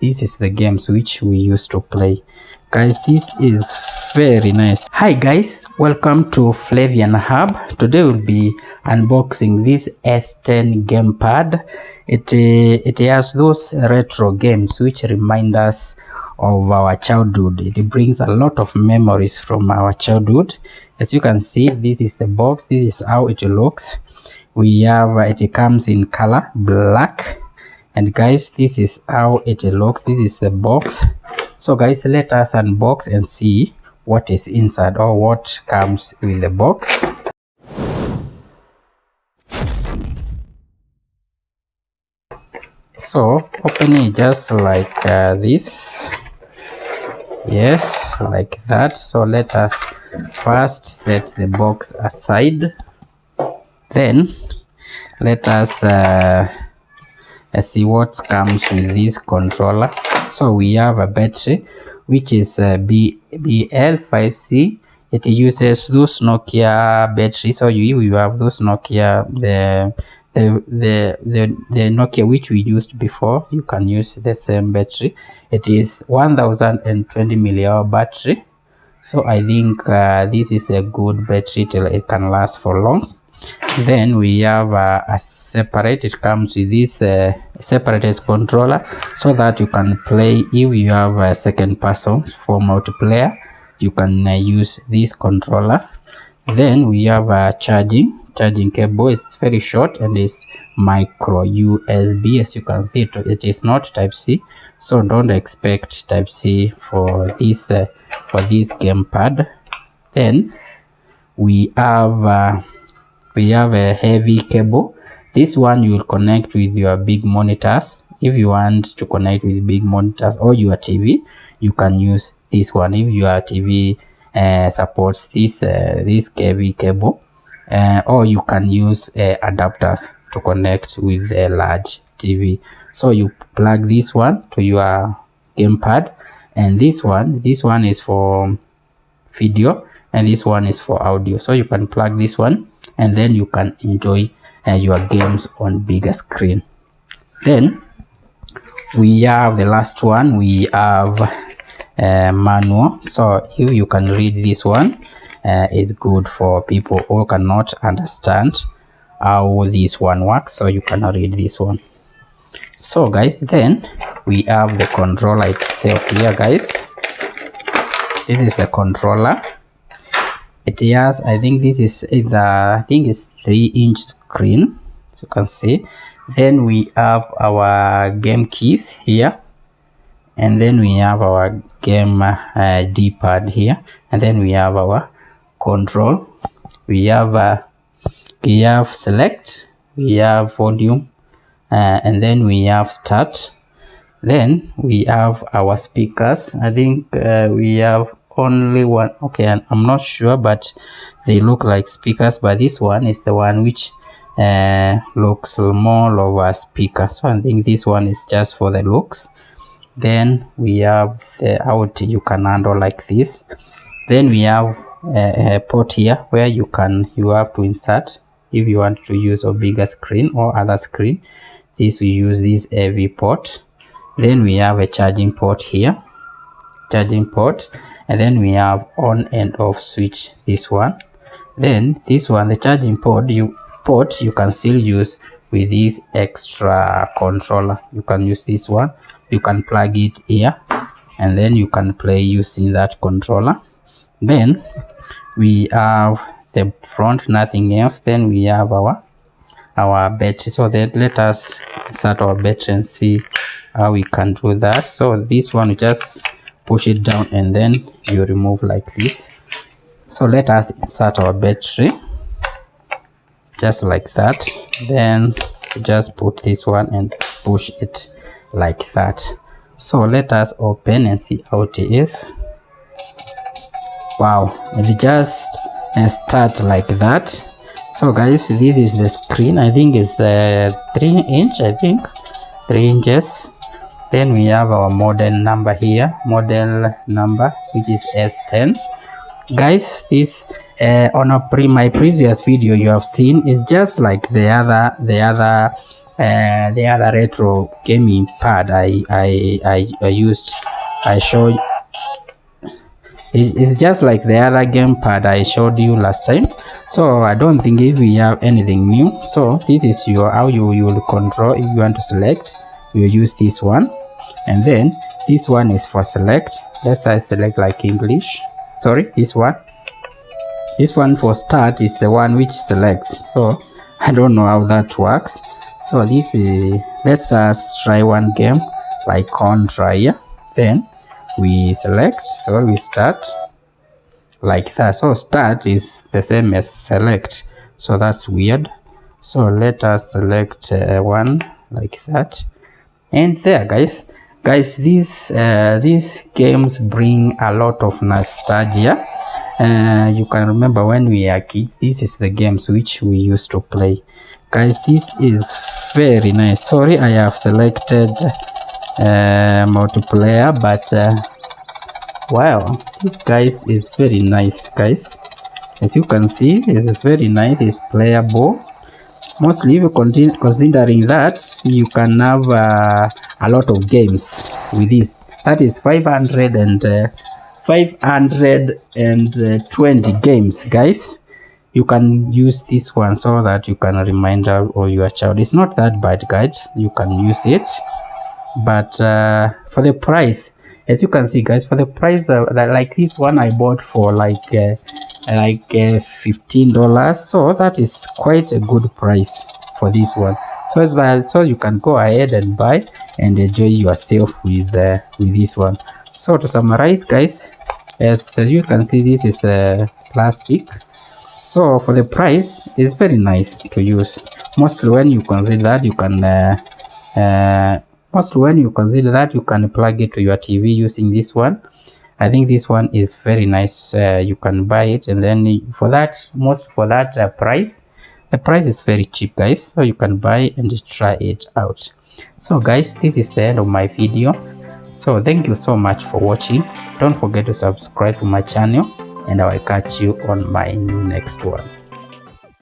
this is the games which we used to play. Guys, this is very nice. Hi guys, welcome to Flavian Hub. Today we'll be unboxing this S10 gamepad. It has those retro games which remind us of our childhood. It brings a lot of memories from our childhood. As you can see, this is the box. This is how it looks. We have it comes in color black, and guys, this is how it looks. This is the box. So guys, let us unbox and see what is inside or what comes with the box. So open it just like this. Yes, like that. So let us first set the box aside. Then let us see what comes with this controller. So we have a battery which is BL5C. It uses those Nokia batteries. So you have those Nokia, the Nokia which we used before. You can use the same battery. It is 1020 millihour battery. So I think this is a good battery till it can last for long. Then we have a separate. It comes with this separated controller so that you can play. If you have a second person for multiplayer, you can use this controller. Then we have a charging cable. It's very short and it's micro USB. As you can see, it is not type C, so don't expect type C for this gamepad. Then we have a heavy cable. This one you will connect with your big monitors. If you want to connect with big monitors or your TV, you can use this one. If your TV supports this heavy cable, or you can use adapters to connect with a large TV. So you plug this one to your gamepad, and this one is for video, and this one is for audio. So you can plug this one, and then you can enjoy your games on bigger screen. Then we have the last one. We have a manual. So if you can read this one, it's good for people who cannot understand how this one works. So you can read this one. So guys, then we have the controller itself here. Guys, this is a controller. It has, I think this is it's 3-inch screen, as you can see. Then we have our game keys here, and then we have our game D-pad here, and then we have our control. We have select, we have volume, and then we have start. Then we have our speakers. I think we have only one. Okay, I'm not sure, but they look like speakers, but this one is the one which looks more of a speaker. So I think this one is just for the looks. Then we have the out you can handle like this. Then we have a port here where you have to insert if you want to use a bigger screen or other screen. We use this AV port. Then we have a charging port here, and then we have on and off switch, this one. Then this one, the charging port you can still use with this extra controller. You can use this one, you can plug it here, and then you can play using that controller. Then we have the front, nothing else. Then we have our battery. So then let us insert our battery and see how we can do that. So this one, you just push it down and then you remove like this. So let us insert our battery just like that. Then just put this one and push it like that. So let us open and see how it is. Wow, it just start like that. So guys, this is the screen. I think it's 3-inch, I think 3 inches. Then we have our model number here, model number, which is S10. Guys, this on my previous video you have seen is just like the other the other retro gaming pad I used. I showed it's just like the other gamepad I showed you last time. So I don't think if we have anything new. So this is your how you will control. If you want to select, you use this one, and then this one is for select. Let's say select like English. Sorry, this one for start is the one which selects. So I don't know how that works. So this is, let's us try one game like Contra here. Then we select, so we start like that. So start is the same as select, so that's weird. So let us select one like that, and there guys, these games bring a lot of nostalgia. You can remember when we are kids, this is the games which we used to play. Guys, this is very nice. Sorry, I have selected multiplayer, but wow, this guys is very nice guys. As you can see, it's very nice, it's playable. Mostly if you considering that you can have a lot of games with this. That is 520 games guys. You can use this one so that you can remind all your child. It's not that bad guys, you can use it, but for the price, as you can see guys, for the price like this one I bought for like $15, so that is quite a good price for this one. So you can go ahead and buy and enjoy yourself with this one. So to summarize guys, as you can see, this is plastic. So for the price, it's very nice to use. Mostly when you consider that you can plug it to your TV using this one. I think this one is very nice. You can buy it, and then for that price, the price is very cheap guys, so you can buy and try it out. So guys, this is the end of my video. So thank you so much for watching. Don't forget to subscribe to my channel, and I will catch you on my next one.